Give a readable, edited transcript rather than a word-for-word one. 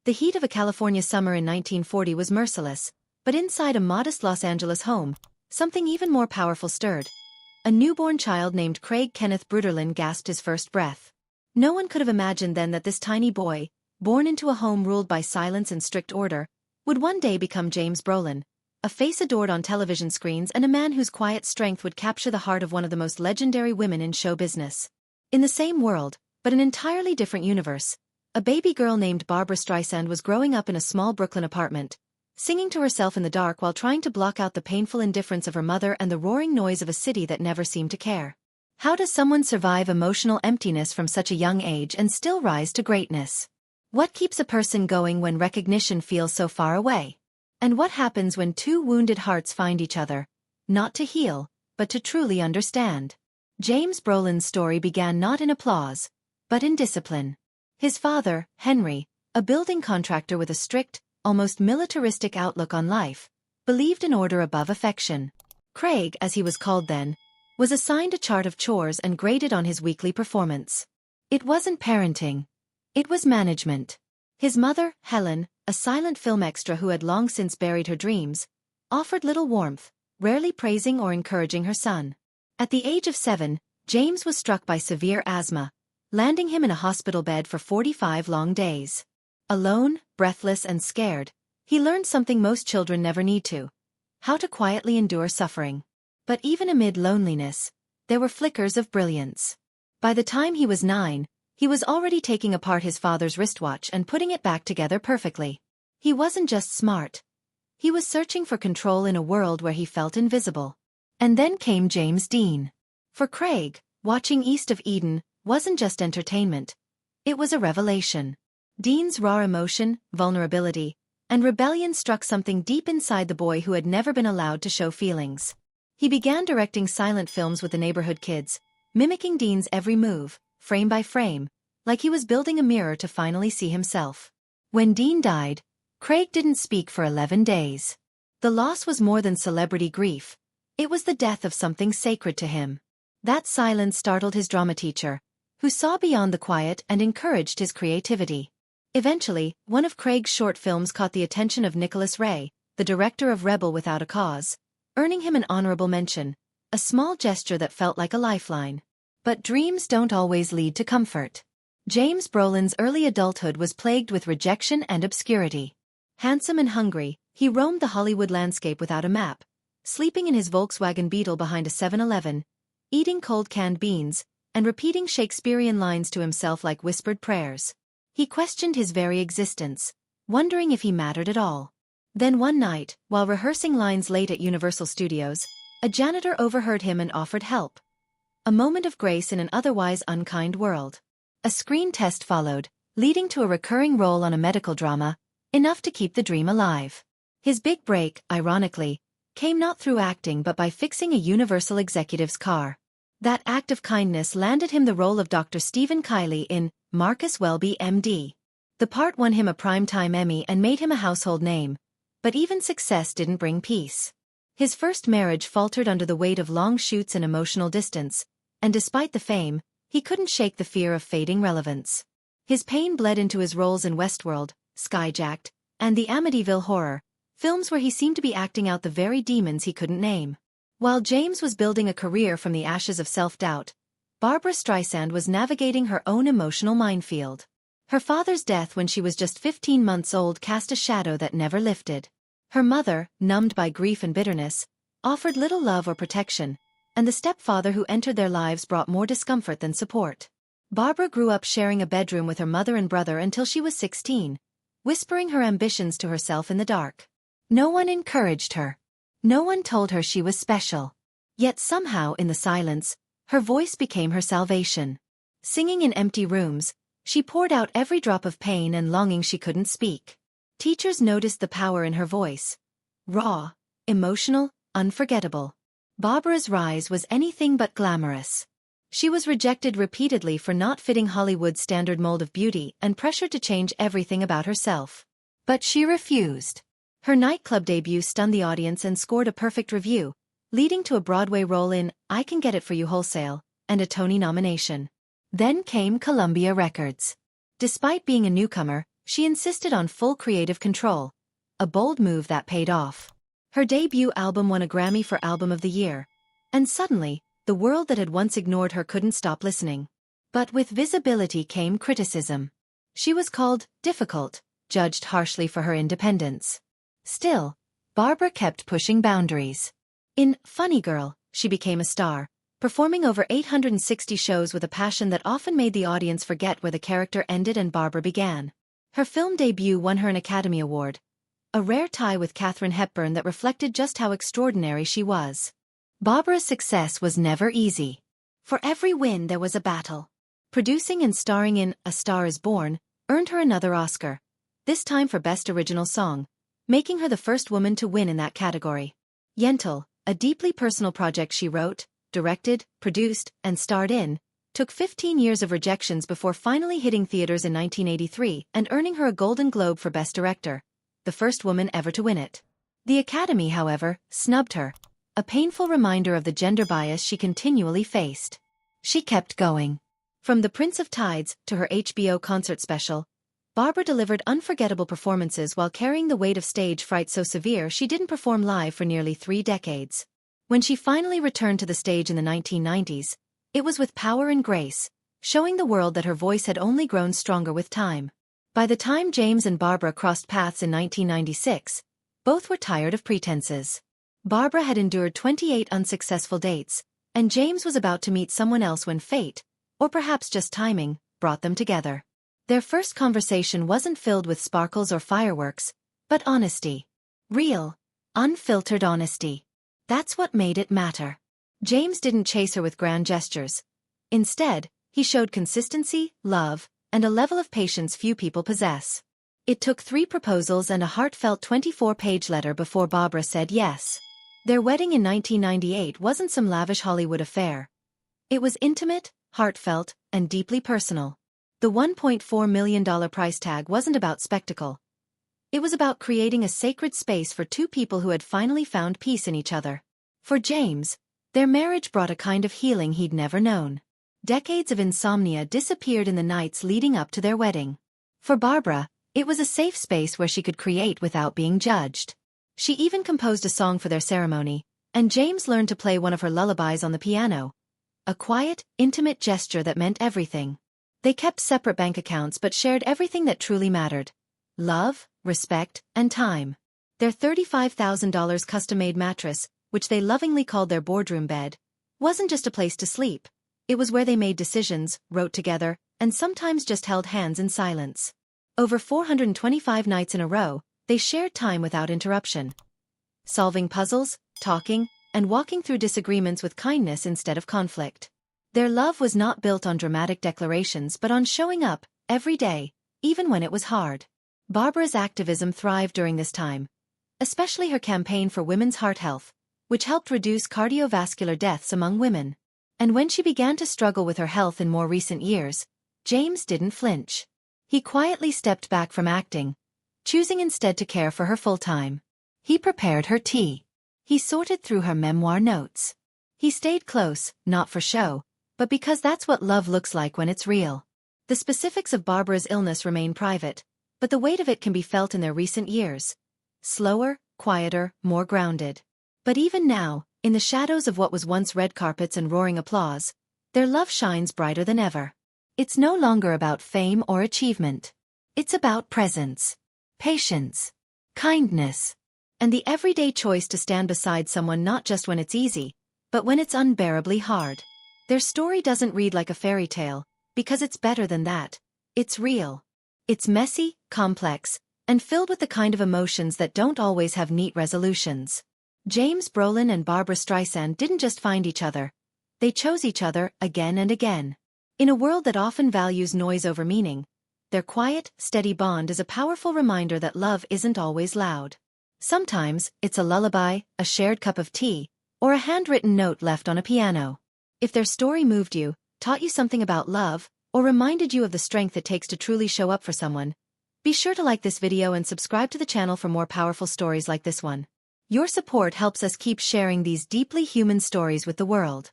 The heat of a California summer in 1940 was merciless, but inside a modest Los Angeles home, something even more powerful stirred. A newborn child named Craig Kenneth Bruderlin gasped his first breath. No one could have imagined then that this tiny boy, born into a home ruled by silence and strict order, would one day become James Brolin, a face adored on television screens and a man whose quiet strength would capture the heart of one of the most legendary women in show business. In the same world, but an entirely different universe, a baby girl named Barbra Streisand was growing up in a small Brooklyn apartment, singing to herself in the dark while trying to block out the painful indifference of her mother and the roaring noise of a city that never seemed to care. How does someone survive emotional emptiness from such a young age and still rise to greatness? What keeps a person going when recognition feels so far away? And what happens when two wounded hearts find each other, not to heal, but to truly understand? James Brolin's story began not in applause, but in discipline. His father, Henry, a building contractor with a strict, almost militaristic outlook on life, believed in order above affection. Craig, as he was called then, was assigned a chart of chores and graded on his weekly performance. It wasn't parenting. It was management. His mother, Helen, a silent film extra who had long since buried her dreams, offered little warmth, rarely praising or encouraging her son. At the age of 7, James was struck by severe asthma, landing him in a hospital bed for 45 long days. Alone, breathless and scared, he learned something most children never need to: how to quietly endure suffering. But even amid loneliness, there were flickers of brilliance. By the time he was 9, he was already taking apart his father's wristwatch and putting it back together perfectly. He wasn't just smart. He was searching for control in a world where he felt invisible. And then came James Dean. For Craig, watching East of Eden wasn't just entertainment. It was a revelation. Dean's raw emotion, vulnerability, and rebellion struck something deep inside the boy who had never been allowed to show feelings. He began directing silent films with the neighborhood kids, mimicking Dean's every move, frame by frame, like he was building a mirror to finally see himself. When Dean died, Craig didn't speak for 11 days. The loss was more than celebrity grief. It was the death of something sacred to him. That silence startled his drama teacher, who saw beyond the quiet and encouraged his creativity. Eventually, one of Craig's short films caught the attention of Nicholas Ray, the director of Rebel Without a Cause, earning him an honorable mention, a small gesture that felt like a lifeline. But dreams don't always lead to comfort. James Brolin's early adulthood was plagued with rejection and obscurity. Handsome and hungry, he roamed the Hollywood landscape without a map, sleeping in his Volkswagen Beetle behind a 7-Eleven, eating cold canned beans, and repeating Shakespearean lines to himself like whispered prayers. He questioned his very existence, wondering if he mattered at all. Then one night, while rehearsing lines late at Universal Studios, a janitor overheard him and offered help. A moment of grace in an otherwise unkind world. A screen test followed, leading to a recurring role on a medical drama, enough to keep the dream alive. His big break, ironically, came not through acting but by fixing a Universal executive's car. That act of kindness landed him the role of Dr. Stephen Kiley in Marcus Welby, M.D. The part won him a Primetime Emmy and made him a household name, but even success didn't bring peace. His first marriage faltered under the weight of long shoots and emotional distance, and despite the fame, he couldn't shake the fear of fading relevance. His pain bled into his roles in Westworld, Skyjacked, and the Amityville Horror, films where he seemed to be acting out the very demons he couldn't name. While James was building a career from the ashes of self-doubt, Barbra Streisand was navigating her own emotional minefield. Her father's death when she was just 15 months old cast a shadow that never lifted. Her mother, numbed by grief and bitterness, offered little love or protection, and the stepfather who entered their lives brought more discomfort than support. Barbra grew up sharing a bedroom with her mother and brother until she was 16, whispering her ambitions to herself in the dark. No one encouraged her. No one told her she was special. Yet somehow in the silence, her voice became her salvation. Singing in empty rooms, she poured out every drop of pain and longing she couldn't speak. Teachers noticed the power in her voice. Raw, emotional, unforgettable. Barbra's rise was anything but glamorous. She was rejected repeatedly for not fitting Hollywood's standard mold of beauty and pressured to change everything about herself. But she refused. Her nightclub debut stunned the audience and scored a perfect review, leading to a Broadway role in I Can Get It For You Wholesale, and a Tony nomination. Then came Columbia Records. Despite being a newcomer, She insisted on full creative control, a bold move that paid off. Her debut album won a Grammy for Album of the Year, and suddenly, the world that had once ignored her couldn't stop listening. But with visibility came criticism. She was called difficult, judged harshly for her independence. Still, Barbra kept pushing boundaries. In Funny Girl, she became a star, performing over 860 shows with a passion that often made the audience forget where the character ended and Barbra began. Her film debut won her an Academy Award, a rare tie with Katharine Hepburn that reflected just how extraordinary she was. Barbra's success was never easy. For every win there was a battle. Producing and starring in A Star is Born earned her another Oscar, this time for Best Original Song, making her the first woman to win in that category. Yentl, a deeply personal project she wrote, directed, produced, and starred in, took 15 years of rejections before finally hitting theaters in 1983 and earning her a Golden Globe for Best Director, the first woman ever to win it. The Academy, however, snubbed her, a painful reminder of the gender bias she continually faced. She kept going. From The Prince of Tides to her HBO concert special, Barbra delivered unforgettable performances while carrying the weight of stage fright so severe she didn't perform live for nearly 3 decades. When she finally returned to the stage in the 1990s, it was with power and grace, showing the world that her voice had only grown stronger with time. By the time James and Barbra crossed paths in 1996, both were tired of pretenses. Barbra had endured 28 unsuccessful dates, and James was about to meet someone else when fate, or perhaps just timing, brought them together. Their first conversation wasn't filled with sparkles or fireworks, but honesty. Real, unfiltered honesty. That's what made it matter. James didn't chase her with grand gestures. Instead, he showed consistency, love, and a level of patience few people possess. It took 3 proposals and a heartfelt 24-page letter before Barbra said yes. Their wedding in 1998 wasn't some lavish Hollywood affair. It was intimate, heartfelt, and deeply personal. The $1.4 million price tag wasn't about spectacle. It was about creating a sacred space for 2 people who had finally found peace in each other. For James, their marriage brought a kind of healing he'd never known. Decades of insomnia disappeared in the nights leading up to their wedding. For Barbra, it was a safe space where she could create without being judged. She even composed a song for their ceremony, and James learned to play one of her lullabies on the piano. A quiet, intimate gesture that meant everything. They kept separate bank accounts but shared everything that truly mattered: love, respect, and time. Their $35,000 custom-made mattress, which they lovingly called their boardroom bed, wasn't just a place to sleep. It was where they made decisions, wrote together, and sometimes just held hands in silence. Over 425 nights in a row, they shared time without interruption. Solving puzzles, talking, and walking through disagreements with kindness instead of conflict. Their love was not built on dramatic declarations but on showing up, every day, even when it was hard. Barbra's activism thrived during this time, especially her campaign for women's heart health, which helped reduce cardiovascular deaths among women. And when she began to struggle with her health in more recent years, James didn't flinch. He quietly stepped back from acting, choosing instead to care for her full-time. He prepared her tea. He sorted through her memoir notes. He stayed close, not for show, but because that's what love looks like when it's real. The specifics of Barbra's illness remain private, but the weight of it can be felt in their recent years. Slower, quieter, more grounded. But even now, in the shadows of what was once red carpets and roaring applause, their love shines brighter than ever. It's no longer about fame or achievement. It's about presence, patience, kindness, and the everyday choice to stand beside someone not just when it's easy, but when it's unbearably hard. Their story doesn't read like a fairy tale, because it's better than that. It's real. It's messy, complex, and filled with the kind of emotions that don't always have neat resolutions. James Brolin and Barbra Streisand didn't just find each other. They chose each other again and again. In a world that often values noise over meaning, their quiet, steady bond is a powerful reminder that love isn't always loud. Sometimes, it's a lullaby, a shared cup of tea, or a handwritten note left on a piano. If their story moved you, taught you something about love, or reminded you of the strength it takes to truly show up for someone, be sure to like this video and subscribe to the channel for more powerful stories like this one. Your support helps us keep sharing these deeply human stories with the world.